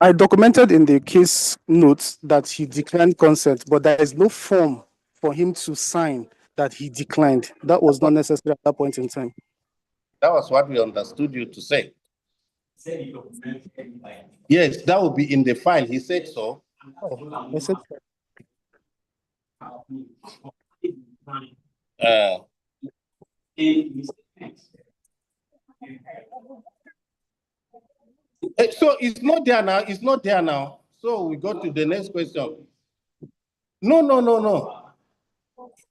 I documented in the case notes that he declined consent, but there is no form for him to sign that he declined. That was not necessary at that point in time. That was what we understood you to say. Yes, that would be in the file. He said so. Oh, I said, so it's not there now. It's not there now. So we go to the next question. No.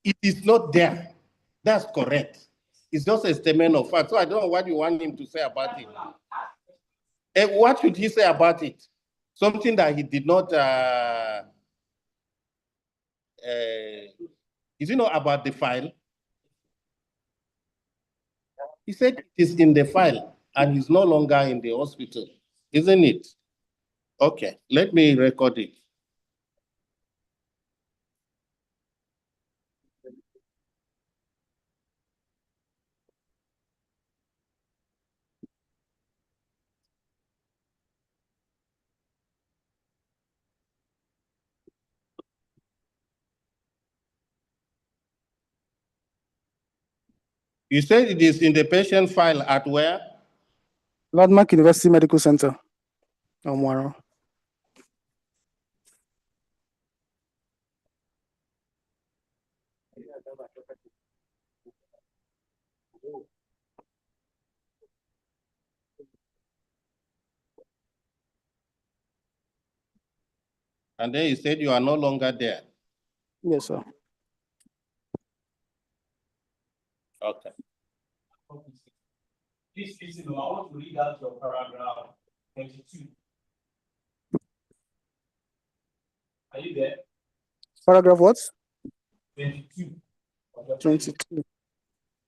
It is not there. That's correct. It's just a statement of fact. So I don't know what you want him to say about it. And what should he say about it? Something that he did not. Is it not about the file? He said it is in the file and he's no longer in the hospital, isn't it? Okay, let me record it. You said it is in the patient file at where? Landmark University Medical Center, Omwaro. And then you said you are no longer there. Yes, sir. Okay. Please listen, I want to read out your paragraph 22. Are you there? Paragraph what? 22. 22.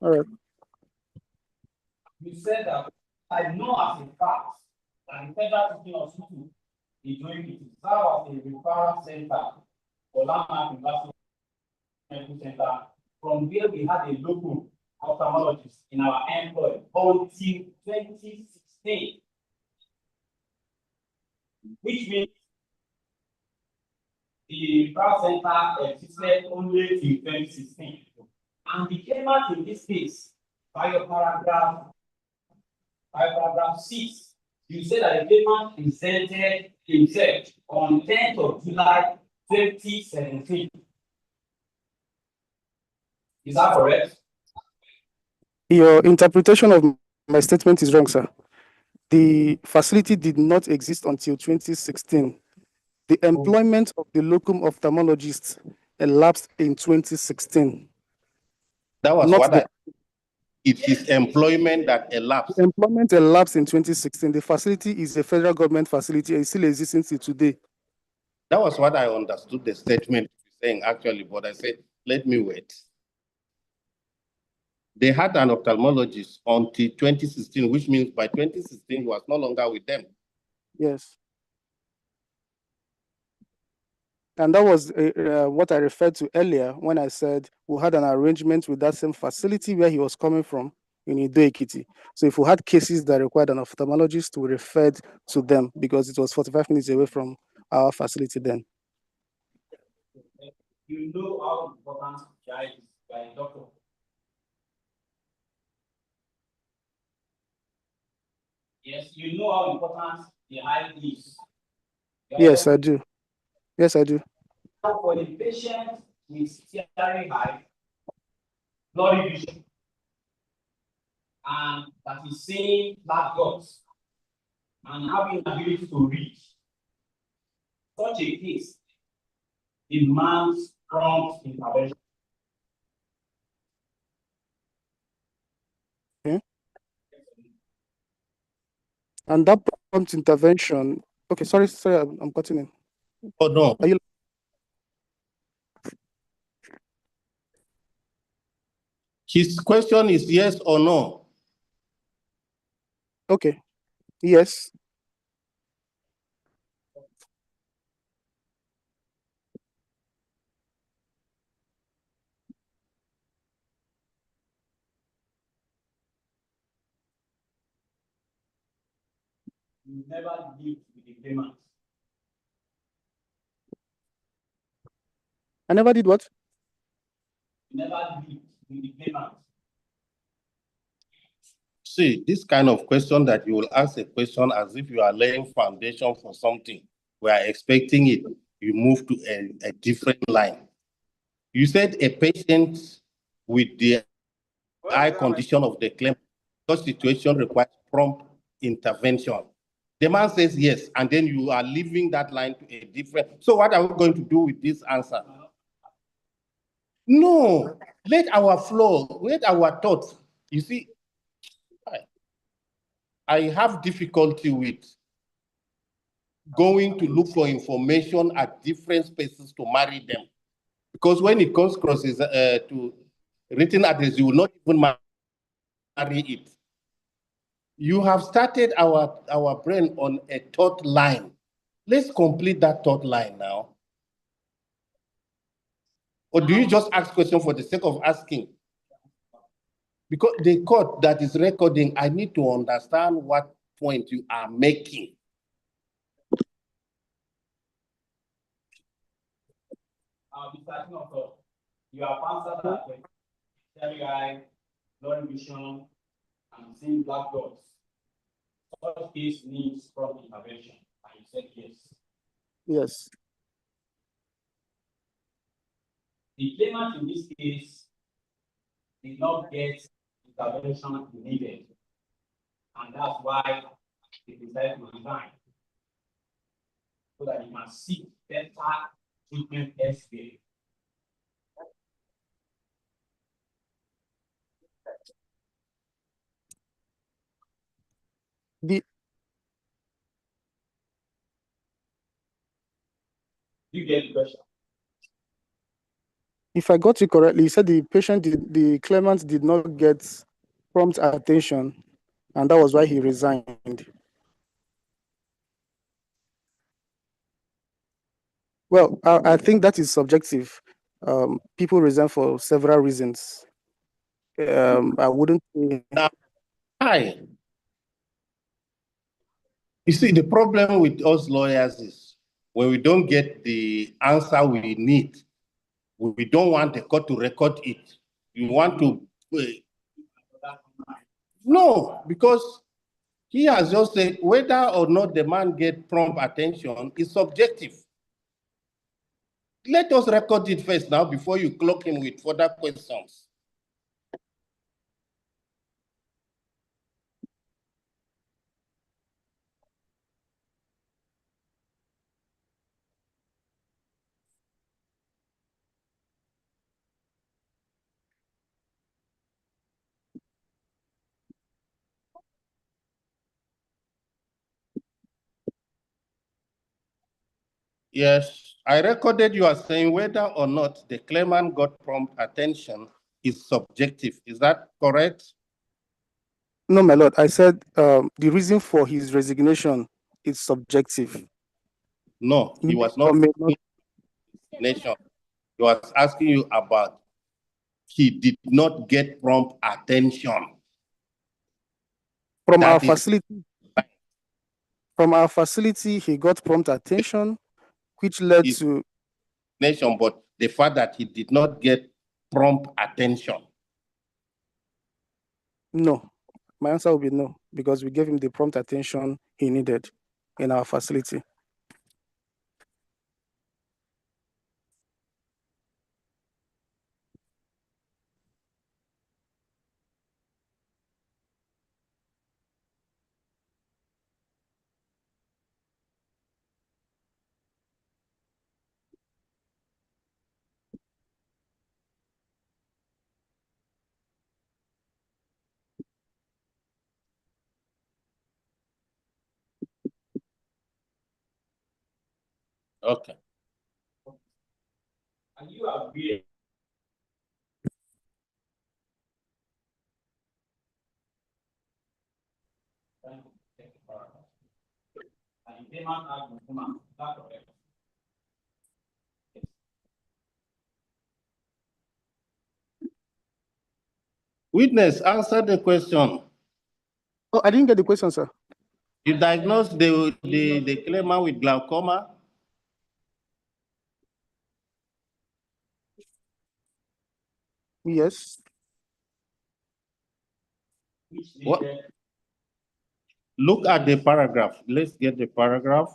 All right. You said that I know as a fact that the federal teaching hospital is doing it. Serve as a referral center for Landmark University Medical Center, from where we had a local ophthalmologist in our employ until 2016, which means the referral center existed only till 2016. And the claimant in this case, by your paragraph 6, you said that the claimant presented himself on 10th of July 2017. Is that correct? Your interpretation of my statement is wrong, sir. The facility did not exist until 2016. The employment of the locum ophthalmologist elapsed in 2016. That was Not what it is employment that elapsed. Employment elapsed in 2016. The facility is a federal government facility and still exists until today. That was what I understood the statement saying actually, but I said, let me wait. They had an ophthalmologist until 2016, which means by 2016, he was no longer with them. Yes. And that was what I referred to earlier when I said we had an arrangement with that same facility where he was coming from in Ido-Ekiti. So if we had cases that required an ophthalmologist, we referred to them because it was 45 minutes away from our facility then. You know how important GI is by a doctor. Yes, you know how important the eye is. Yes, I do. Yes, I do. For the patient with teary eye, blurry vision, and that is seeing black dots and having the ability to read, such a case demands prompt intervention. Okay. And that prompt intervention. Okay, sorry, I'm cutting in. Oh no. Are you? His question is yes or no. Okay. Yes. You never live with the payment. I never did what? You never lived with the claimant. See, this kind of question that you will ask a question as if you are laying foundation for something. We are expecting it. You move to a different line. You said a patient with the eye condition of the claim, such situation requires prompt intervention. The man says yes, and then you are leaving that line to a different. So what are we going to do with this answer? No, let our flow, let our thoughts. You see, I have difficulty with going to look for information at different spaces to marry them. Because when it comes across to written address, you will not even marry it. You have started our brain on a thought line. Let's complete that thought line now. Or do you just ask questions for the sake of asking? Because the court that is recording, I need to understand what point you are making. I'll be starting off. You have answered that question. Cherry eye, blurry vision, and seeing black dots. Such case needs prompt intervention. And you said yes. Yes. The claimant in this case did not get intervention needed. And that's why they decided to resign. So that he can seek better treatment elsewhere. You get the question. If I got you correctly, you said the claimant did not get prompt attention, and that was why he resigned. Well, I think that is subjective. People resign for several reasons. I wouldn't say. Hi. You see, the problem with us lawyers is when we don't get the answer we need, we don't want the court to record it. You want to. No, because he has just said whether or not the man get prompt attention is subjective. Let us record it first now before you clock him with further questions. Yes, I recorded you are saying whether or not the claimant got prompt attention is subjective. Is that correct? No, my lord. I said the reason for his resignation is subjective. No, he was not. Nation. He was asking you about he did not get prompt attention. From our facility, he got prompt attention, which led to nation, but the fact that he did not get prompt attention. No. My answer will be no, because we gave him the prompt attention he needed in our facility. Okay. Are you aware? Witness, answer the question. Oh, I didn't get the question, sir. You diagnosed the claimant with glaucoma? Yes. What? Look at the paragraph. Let's get the paragraph.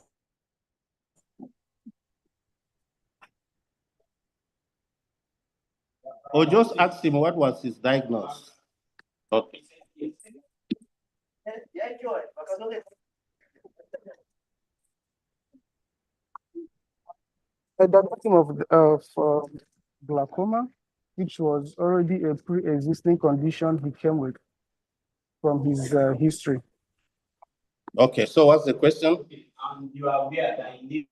Or just ask him what was his diagnosis. Okay. Diagnosis of glaucoma, which was already a pre-existing condition he came with from his history. Okay, so what's the question? You are aware that he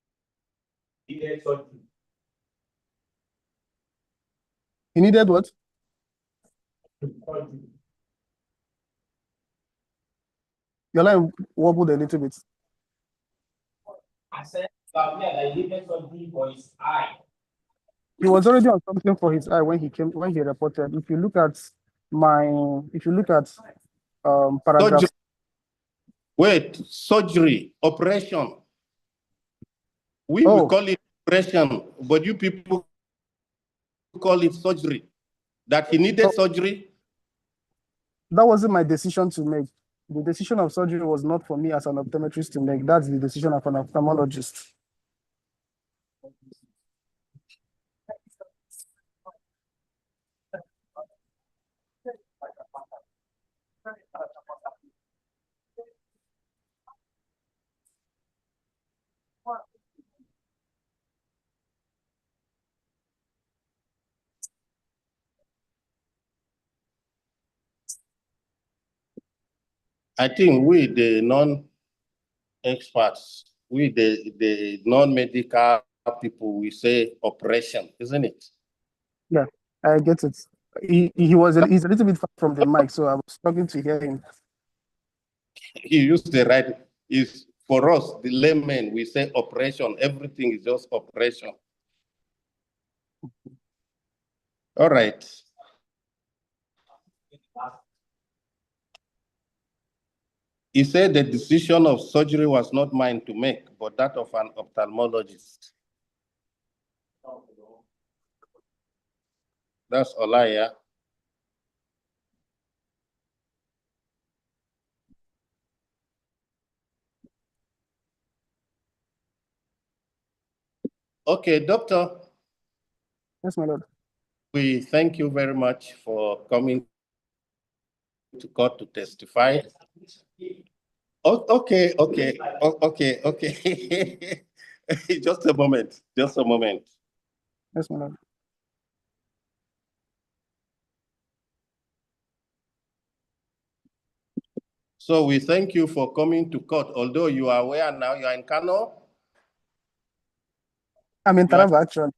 needed surgery. He needed what? Your line wobbled a little bit. I said you are aware that he needed surgery for his eye. He was already on something for his eye when he reported. If you look at paragraph. Surgery. Wait, surgery, operation. We call it operation, but you people call it surgery. That he needed surgery? That wasn't my decision to make. The decision of surgery was not for me as an optometrist to make. That's the decision of an ophthalmologist. I think we, the non-experts, we, the non-medical people, we say operation, isn't it? Yeah, I get it. He's a little bit far from the mic, so I was struggling to hear him. He used the right, is for us, the laymen, we say operation. Everything is just operation. All right. He said the decision of surgery was not mine to make, but that of an ophthalmologist. That's Olaya. Okay, doctor. Yes, my lord. We thank you very much for coming to court to testify. Okay. Just a moment. Yes, my lord. So we thank you for coming to court. Although you are aware now, you are in Kano. I'm in Taraba, actually.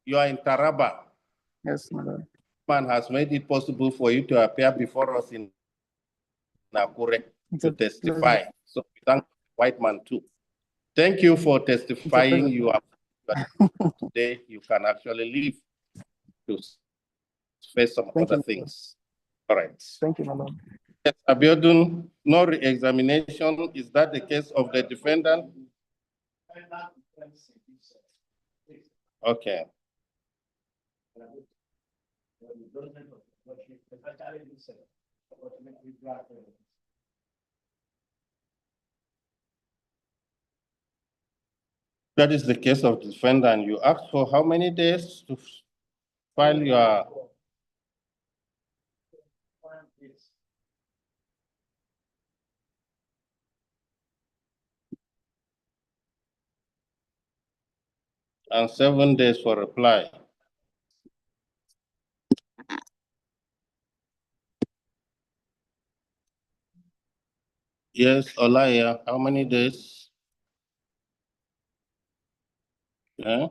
You are in Taraba. Yes, my lord. Man has made it possible for you to appear before us in Akure to testify. So we thank the white man too. Thank you for testifying. You are today. You can actually leave to face some other things. All right. Thank you, my lord. Yes, Abiodun, no re-examination. Is that the case of the defendant? Okay. That is the case of the defendant. You asked for how many days to file your and 7 days for reply. Yes, Olaya, how many days? Yeah.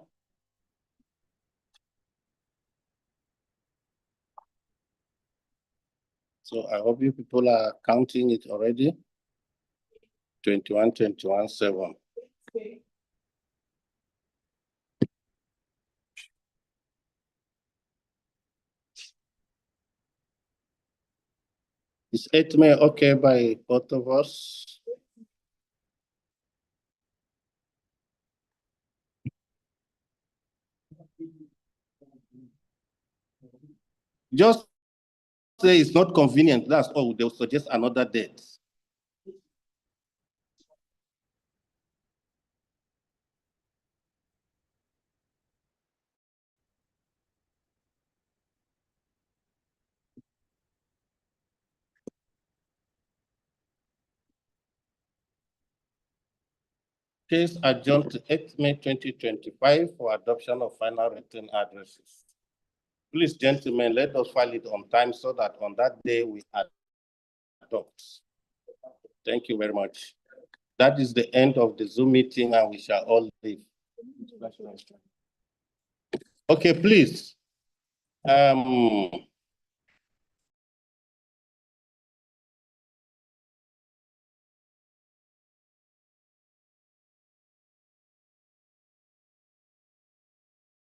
So I hope you people are counting it already. 21, 21, 7. Is 8 May okay by both of us? Just say it's not convenient, that's all. They'll suggest another date. Case adjourned to 8 May 2025 for adoption of final written addresses. Please, gentlemen, let us file it on time so that on that day we adopt. Thank you very much. That is the end of the Zoom meeting, and we shall all leave. Okay, please.